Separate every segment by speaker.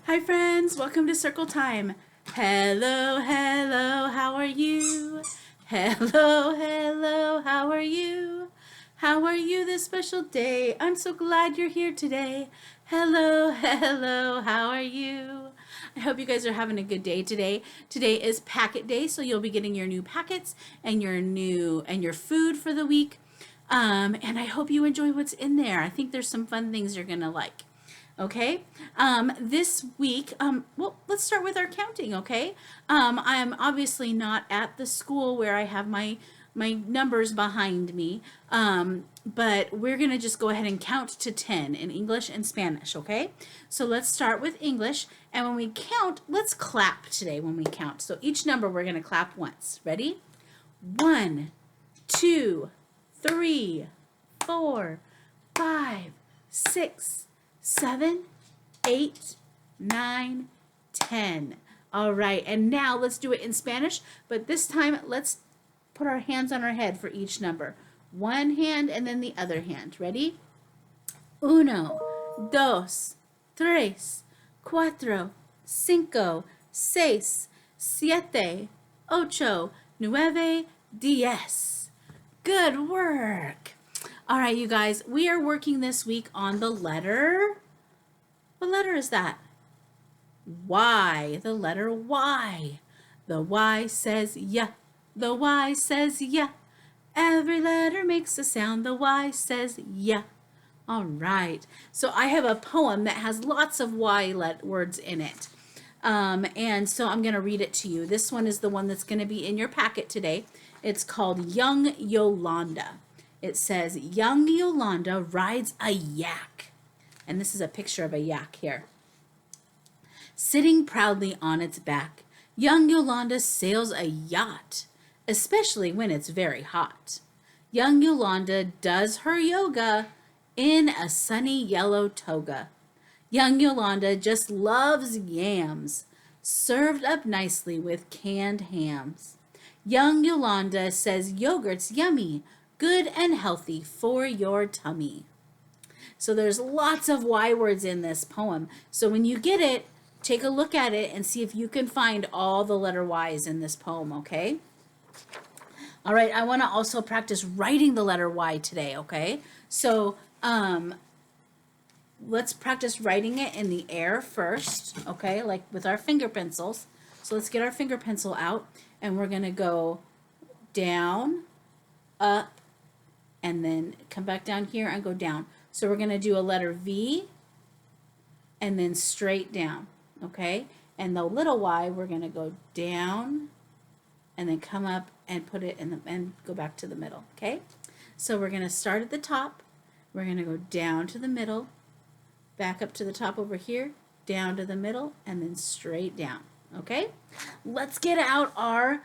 Speaker 1: Hi friends, welcome to Circle Time. Hello, hello, how are you? Hello, hello, how are you? How are you this special day? I'm so glad you're here today. Hello, hello, how are you? I hope you guys are having a good day today. Today is packet day, so you'll be getting your new packets and your food for the week. And I hope you enjoy what's in there. I think there's some fun things you're gonna like. Okay, this week, well, let's start with our counting, okay? I'm obviously not at the school where I have my numbers behind me, but we're going to just go ahead and count to 10 in English and Spanish, okay? So let's start with English, and when we count, let's clap today when we count. So each number we're going to clap once. Ready? 1, 2, 3, 4, 5, 6, 7, 8, 9, 10. All right, and now let's do it in Spanish, but this time let's put our hands on our head for each number. One hand and then the other hand. Ready? Uno, dos, tres, cuatro, cinco, seis, siete, ocho, nueve, diez. Good work. All right, you guys, we are working this week on the letter. What letter is that? Y, the letter Y. The Y says yeah. The Y says yeah. Every letter makes a sound. The Y says yeah. All right. So I have a poem that has lots of Y words in it. And so I'm going to read it to you. This one is the one that's going to be in your packet today. It's called Young Yolanda. It says, young Yolanda rides a yak. And this is a picture of a yak here. Sitting proudly on its back, young Yolanda sails a yacht, especially when it's very hot. Young Yolanda does her yoga in a sunny yellow toga. Young Yolanda just loves yams, served up nicely with canned hams. Young Yolanda says yogurt's yummy, good and healthy for your tummy. So there's lots of Y words in this poem. So when you get it, take a look at it and see if you can find all the letter Y's in this poem, okay? All right, I want to also practice writing the letter Y today, okay? So let's practice writing it in the air first, okay? Like with our finger pencils. So let's get our finger pencil out and we're going to go down, up, and then come back down here and go down. So we're going to do a letter V and then straight down, okay? And the little Y, we're going to go down and then come up and put it in the, and go back to the middle, okay? So we're going to start at the top. We're going to go down to the middle, back up to the top over here, down to the middle, and then straight down, okay? Let's get out our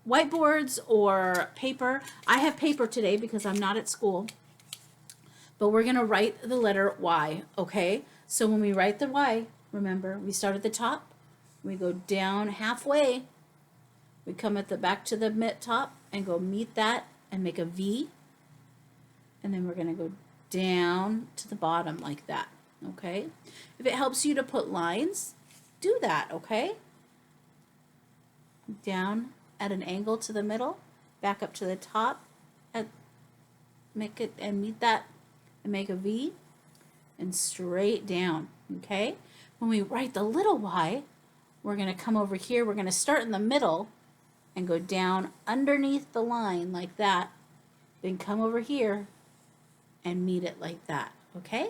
Speaker 1: whiteboards or paper. I have paper today because I'm not at school, but we're going to write the letter Y, okay? So when we write the Y, remember, we start at the top, we go down halfway, we come at the back to the top and go meet that and make a V, and then we're going to go down to the bottom like that, okay? If it helps you to put lines, do that, okay? Down at an angle to the middle, back up to the top, and make it and meet that and make a V, and straight down, okay? When we write the little Y, we're going to come over here, we're going to start in the middle and go down underneath the line like that, then come over here and meet it like that, okay?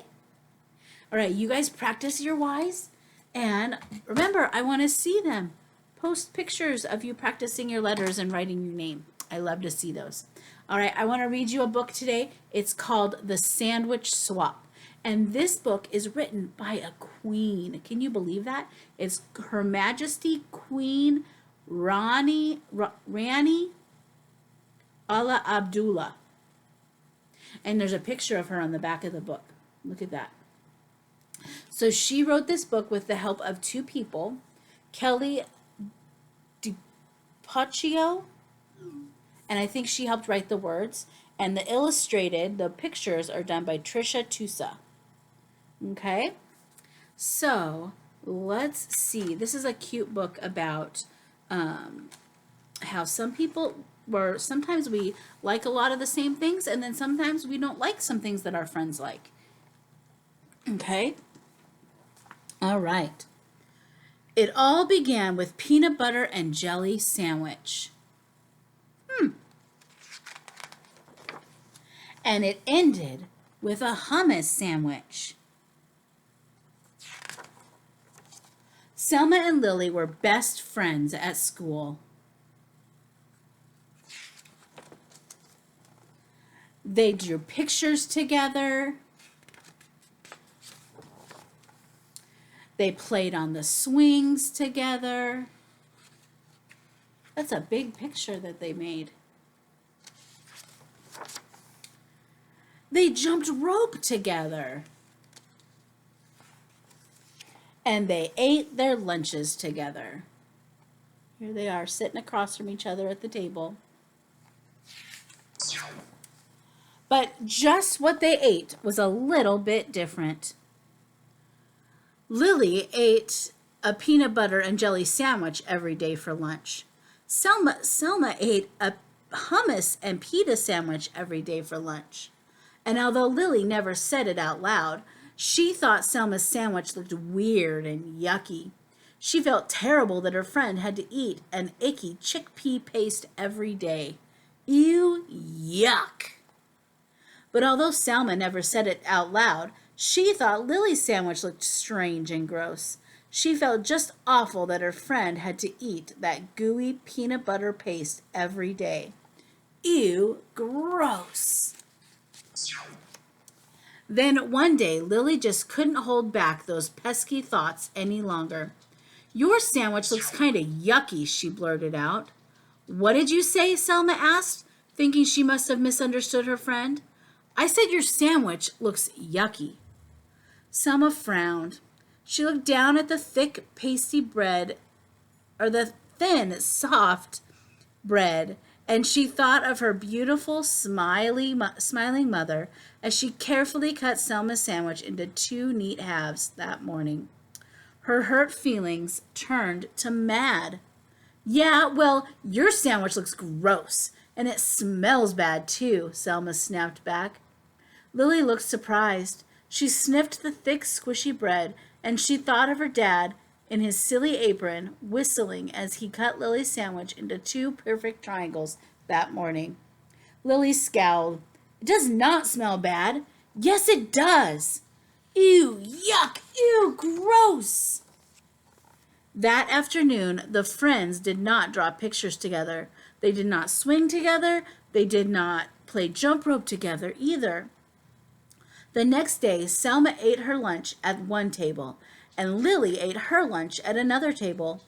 Speaker 1: All right, you guys practice your Y's, and remember, I want to see them. Post pictures of you practicing your letters and writing your name. I love to see those. All right, I want to read you a book today. It's called The Sandwich Swap. And this book is written by a queen. Can you believe that? It's Her Majesty Queen Rani Ala Abdullah. And there's a picture of her on the back of the book. Look at that. So she wrote this book with the help of two people, Kelly DiPaccio, and I think she helped write the words, and the pictures are done by Trisha Tusa. Okay, So let's see. This is a cute book about how sometimes we like a lot of the same things, and then sometimes we don't like some things that our friends like. Okay? All right. It all began with peanut butter and jelly sandwich. And it ended with a hummus sandwich. Selma and Lily were best friends at school. They drew pictures together. They played on the swings together. That's a big picture that they made. They jumped rope together. And they ate their lunches together. Here they are, sitting across from each other at the table. But just what they ate was a little bit different. Lily ate a peanut butter and jelly sandwich every day for lunch. Selma ate a hummus and pita sandwich every day for lunch. And although Lily never said it out loud, she thought Selma's sandwich looked weird and yucky. She felt terrible that her friend had to eat an icky chickpea paste every day. Ew, yuck. But although Selma never said it out loud, she thought Lily's sandwich looked strange and gross. She felt just awful that her friend had to eat that gooey peanut butter paste every day. Ew, gross. Then one day, Lily just couldn't hold back those pesky thoughts any longer. Your sandwich looks kind of yucky, she blurted out. What did you say? Selma asked, thinking she must have misunderstood her friend. I said your sandwich looks yucky. Selma frowned. She looked down at the thick, pasty bread, or the thin, soft bread, and she thought of her beautiful, smiling mother as she carefully cut Selma's sandwich into 2 neat halves that morning. Her hurt feelings turned to mad. Yeah, well, your sandwich looks gross, and it smells bad too, Selma snapped back. Lily looked surprised. She sniffed the thick, squishy bread, and she thought of her dad in his silly apron, whistling as he cut Lily's sandwich into 2 perfect triangles that morning. Lily scowled. It does not smell bad. Yes, it does. Ew, yuck, ew, gross. That afternoon, the friends did not draw pictures together. They did not swing together. They did not play jump rope together either. The next day, Selma ate her lunch at one table, and Lily ate her lunch at another table.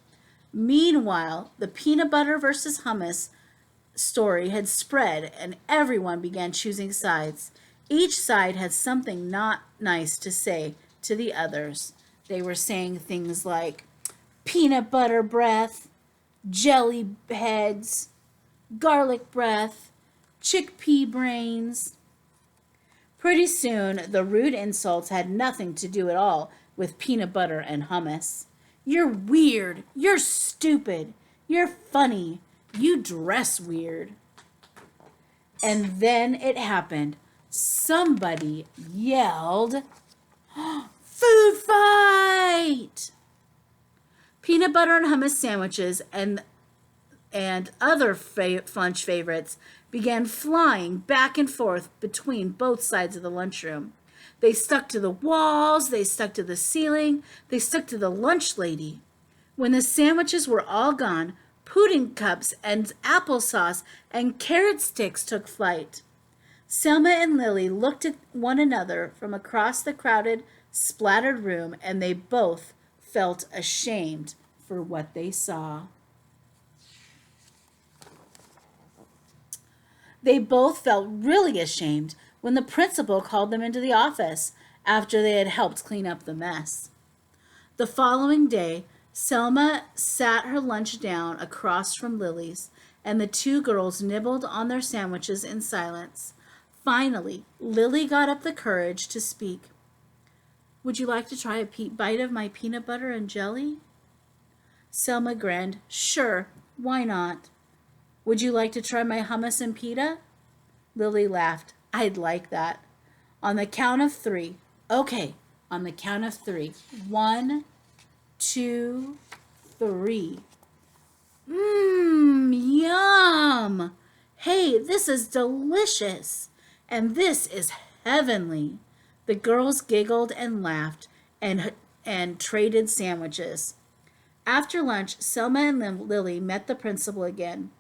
Speaker 1: Meanwhile, the peanut butter versus hummus story had spread, and everyone began choosing sides. Each side had something not nice to say to the others. They were saying things like peanut butter breath, jelly heads, garlic breath, chickpea brains. Pretty soon, the rude insults had nothing to do at all with peanut butter and hummus. You're weird. You're stupid. You're funny. You dress weird. And then it happened. Somebody yelled, food fight! Peanut butter and hummus sandwiches and other lunch favorites began flying back and forth between both sides of the lunchroom. They stuck to the walls, they stuck to the ceiling, they stuck to the lunch lady. When the sandwiches were all gone, pudding cups and applesauce and carrot sticks took flight. Selma and Lily looked at one another from across the crowded, splattered room, and they both felt ashamed for what they saw. They both felt really ashamed when the principal called them into the office after they had helped clean up the mess. The following day, Selma sat her lunch down across from Lily's, and the 2 girls nibbled on their sandwiches in silence. Finally, Lily got up the courage to speak. Would you like to try a bite of my peanut butter and jelly? Selma grinned. Sure, why not? Would you like to try my hummus and pita? Lily laughed. I'd like that. On the count of three. Okay, on the count of three. 1, 2, 3. Yum! Hey, this is delicious. And this is heavenly. The girls giggled and laughed and traded sandwiches. After lunch, Selma and Lily met the principal again.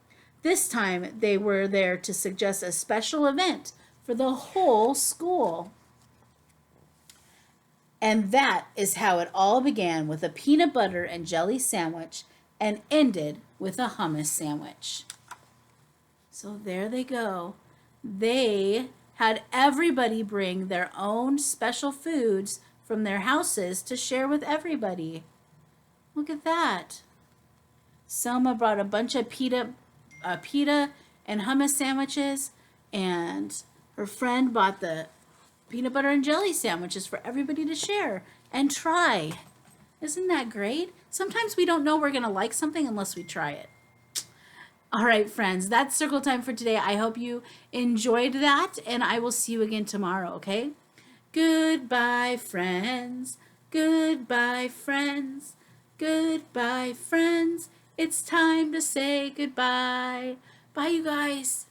Speaker 1: This time, they were there to suggest a special event for the whole school. And that is how it all began, with a peanut butter and jelly sandwich and ended with a hummus sandwich. So there they go. They had everybody bring their own special foods from their houses to share with everybody. Look at that. Selma brought a bunch of pita and hummus sandwiches, and her friend bought the peanut butter and jelly sandwiches for everybody to share and try. Isn't that great? Sometimes we don't know we're going to like something unless we try it. All right, friends, that's circle time for today. I hope you enjoyed that, and I will see you again tomorrow, okay? Goodbye, friends. Goodbye, friends. Goodbye, friends. It's time to say goodbye. Bye, you guys.